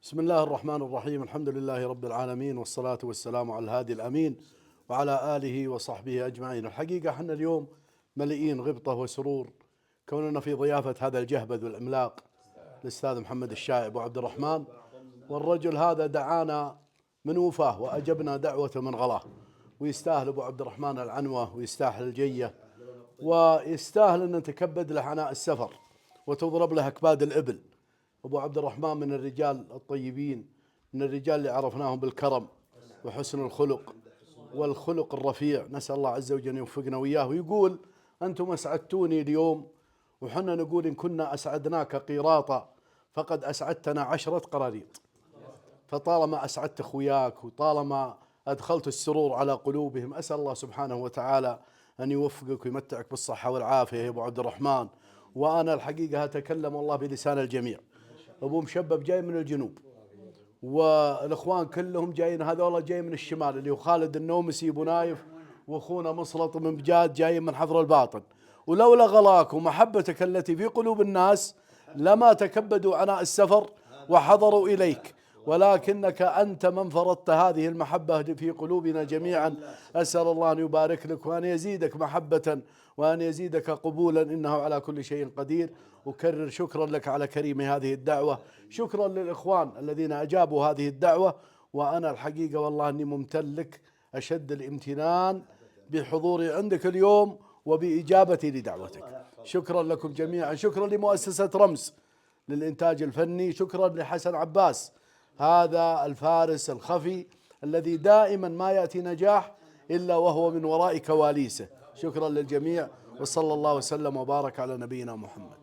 بسم الله الرحمن الرحيم. الحمد لله رب العالمين، والصلاة والسلام على الهادي الأمين وعلى آله وصحبه أجمعين. الحقيقة احنا اليوم مليئين غبطة وسرور كوننا في ضيافة هذا الجهبذ والعملاق الأستاذ محمد الشايب أبو عبد الرحمن، والرجل هذا دعانا من وفاه وأجبنا دعوته من غلاه، ويستاهل أبو عبد الرحمن العنوة، ويستاهل الجية، ويستاهل أن نتكبد له عناء السفر وتضرب له أكباد الإبل. أبو عبد الرحمن من الرجال الطيبين، من الرجال اللي عرفناهم بالكرم وحسن الخلق والخلق الرفيع. نسأل الله عز وجل أن يوفقنا وإياه. ويقول: أنتم أسعدتوني اليوم، وحنا نقول إن كنا أسعدناك قيراطا فقد أسعدتنا 10 قراريط. فطالما أسعدت أخوياك وطالما أدخلت السرور على قلوبهم، أسأل الله سبحانه وتعالى أن يوفقك ويمتعك بالصحة والعافية يا أبو عبد الرحمن. وأنا الحقيقة أتكلم والله بلسان الجميع. أبو مشبب جاي من الجنوب، والإخوان كلهم جايين، هذا والله جاي من الشمال اللي هو خالد النومسي أبو نايف، وأخونا مصلط من بجاد جاي من حفر الباطن. ولولا غلاك ومحبتك التي في قلوب الناس لما تكبدوا عناء السفر وحضروا إليك، ولكنك أنت من فرضت هذه المحبة في قلوبنا جميعا. أسأل الله أن يبارك لك وأن يزيدك محبة وأن يزيدك قبولا، إنه على كل شيء قدير. أكرر شكرا لك على كريم هذه الدعوة، شكرا للإخوان الذين أجابوا هذه الدعوة. وأنا الحقيقة والله أني ممتن لك أشد الامتنان بحضوري عندك اليوم وبإجابتي لدعوتك. شكرا لكم جميعا، شكرا لمؤسسة رمز للإنتاج الفني، شكرا لحسن عباس هذا الفارس الخفي الذي دائما ما يأتي نجاح إلا وهو من وراء كواليسه. شكرا للجميع، وصلى الله وسلم وبارك على نبينا محمد.